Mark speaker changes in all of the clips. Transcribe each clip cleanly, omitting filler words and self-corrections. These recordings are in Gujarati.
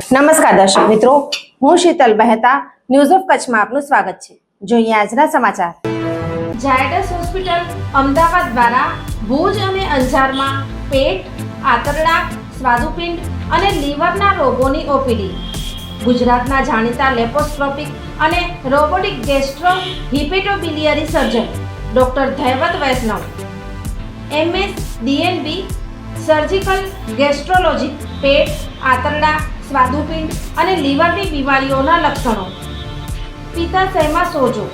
Speaker 1: નમસ્કાર દર્શક મિત્રો, હું શીતલ મહેતા ન્યૂઝ ઓફ કચ્છમાં આપનું સ્વાગત છે। જોઈએ આજના સમાચાર। ઝાયડસ હોસ્પિટલ અમદાવાદ દ્વારા ભુજ અને અંજારમાં પેટ, આંતરડા, સ્વાદુપિંડ અને લીવરના રોગોની ઓપીડી। ગુજરાતના જાણીતા લેપોસ્કોપિક અને robotic gastro hepatobiliary surgeon doctor Dhaivat Vaishnav, MS DNB surgical gastrology, પેટ, આંતરડા, સ્વાદુપિંડ અને લીવરની બીમારીઓના લક્ષણો, પિત્તાશયમાં સોજો,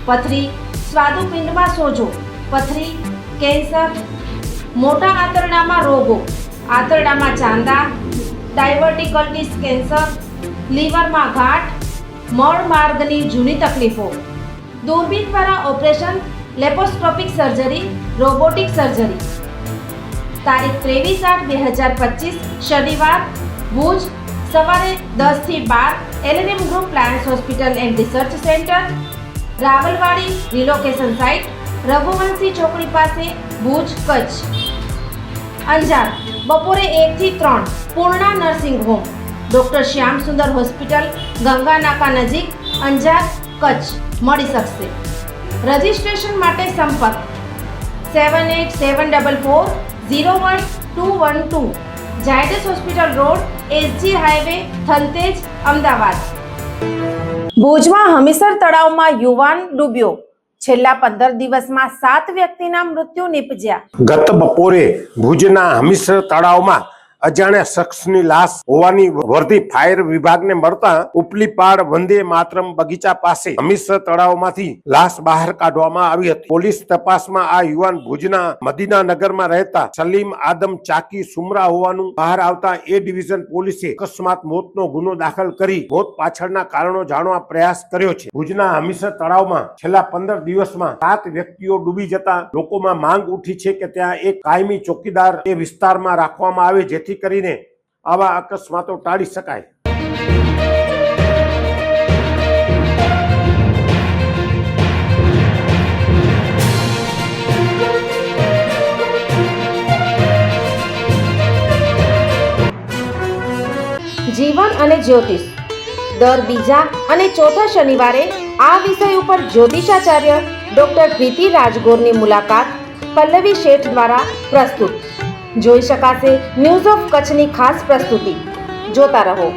Speaker 1: પથરી, સ્વાદુપિંડમાં સોજો, પથરી, કેન્સર, મોટા આંતરડામાં રોગો, આંતરડામાં ચાંદા, ડાયવર્ટિકલ્ટીસ કેન્સર, લીવરમાં ગાંઠ, મળ માર્ગની જૂની તકલીફો, દૂરબીન દ્વારા operation, laparoscopic surgery, robotic surgery. તારીખ 23/8/2025 શનિવાર, ભુજ, સવારે 10 થી 12 LNM group Lions hospital and research centre, Rawalwadi relocation site, Raghuvanshi ચોકડી પાસે, ભુજ, કચ્છ। અંજાર, બપોરે 1 થી 3 પૂર્ણા નર્સિંગ હોમ, ડોક્ટર શ્યામ સુંદર હોસ્પિટલ, ગંગા નાકા નજીક, અંજાર, કચ્છ મળી શકશે। રજિસ્ટ્રેશન માટે સંપર્ક 7874401212, Zydus hospital road, SG highway, Thaltej, Ahmedabad. ભુજમાં હમીસર તળાવમાં યુવાન ડૂબ્યો, છેલ્લા 15 દિવસમાં 7 વ્યક્તિના મૃત્યુ નિપજ્યા।
Speaker 2: ગત બપોરે ભુજના હમીસર તળાવમાં અજાણ્યા શખ્સની લાશ હોવાની વર્દી ફાયર વિભાગને મળતા ઉપલીપાડ વંદે માતરમ બગીચા પાસે હમીસર તળાવમાંથી લાશ બહાર કાઢવામાં આવી હતી। પોલીસ તપાસમાં આ યુવાન ભુજના મદીના નગરમાં રહેતા સલીમ આદમ ચાકી સુમરા હોવાનું બહાર આવતા એ ડિવિઝન પોલીસે અકસ્માત મોતનો ગુનો દાખલ કરી મોત પાછળના કારણો જાણવા પ્રયાસ કર્યો છે। ભુજના હમીસર તળાવમાં છેલ્લા 15 દિવસમાં 7 વ્યક્તિઓ ડૂબી જતા લોકોમાં માંગ ઉઠી છે કે ત્યાં એક કાયમી ચોકીદાર એ વિસ્તારમાં રાખવામાં આવે, જેથી કરીને આવા અકસ્માતો ટાળી શકાય।
Speaker 1: જીવન અને જ્યોતિષ દર બીજા અને ચોથા શનિવારે આ વિષય ઉપર જ્યોતિષાચાર્ય ડોક્ટર પ્રીતિ રાજગોરની મુલાકાત પલ્લવી શેઠ દ્વારા પ્રસ્તુત જોઈ શકાશે। ન્યૂઝ ઓફ કચ્છની ખાસ પ્રસ્તુતિ જોતા રહો।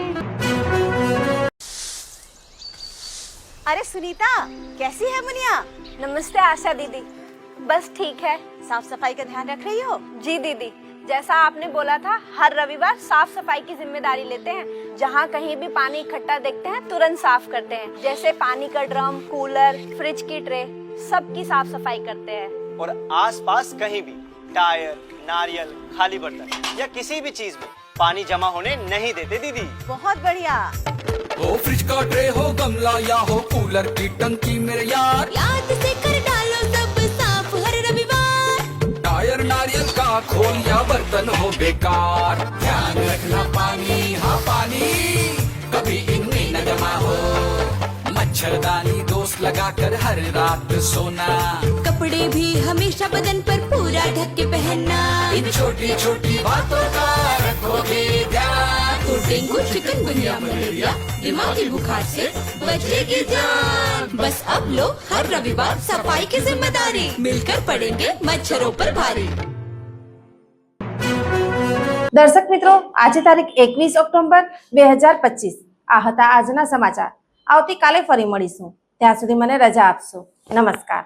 Speaker 3: अरे सुनीता, कैसी है मुनिया?
Speaker 4: नमस्ते आशा दीदी। बस ठीक है।
Speaker 3: साफ सफाई का ध्यान रख रही हो?
Speaker 4: जी दीदी, जैसा आपने बोला था हर रविवार साफ सफाई की जिम्मेदारी लेते हैं। जहाँ कहीं भी पानी इकट्ठा देखते हैं तुरंत साफ करते हैं, जैसे पानी का ड्रम, कूलर, फ्रिज की ट्रे, सबकी साफ सफाई करते हैं।
Speaker 5: और आसपास कहीं भी टायर, नारियल, खाली बर्तन या किसी भी चीज में पानी जमा होने नहीं देते दीदी।
Speaker 3: बहुत बढ़िया।
Speaker 6: हो फ्रिज का ट्रे हो, गमला या हो कूलर की टंकी मेरे यार,
Speaker 7: याद से कर डालो सब साफ हर रविवार।
Speaker 6: टायर नारियल का खोल या बर्तन हो बेकार, ध्यान रखना पानी, हाँ पानी कभी इनमें न जमा हो। मच्छरदानी दोस्त लगाकर हर रात सोना,
Speaker 7: कपड़े भी हमेशा बदन पर पूरा ढक के पहनना।
Speaker 6: इन छोटी छोटी बातों का रखोगे ध्यान,
Speaker 7: तो डेंगू, चिकनगुनिया, मलेरिया, दिमागी बुखार से बचेगी जान। बस अब लो हर रविवार सफाई की जिम्मेदारी, मिलकर पड़ेंगे मच्छरों पर भारी।
Speaker 1: દર્શક મિત્રો, આજે તારીખ 21 ઓક્ટોબર 2025 આ હતા આજના સમાચાર। આવતીકાલે ફરી મળીશું, ત્યાં સુધી મને રજા આપશો। નમસ્કાર।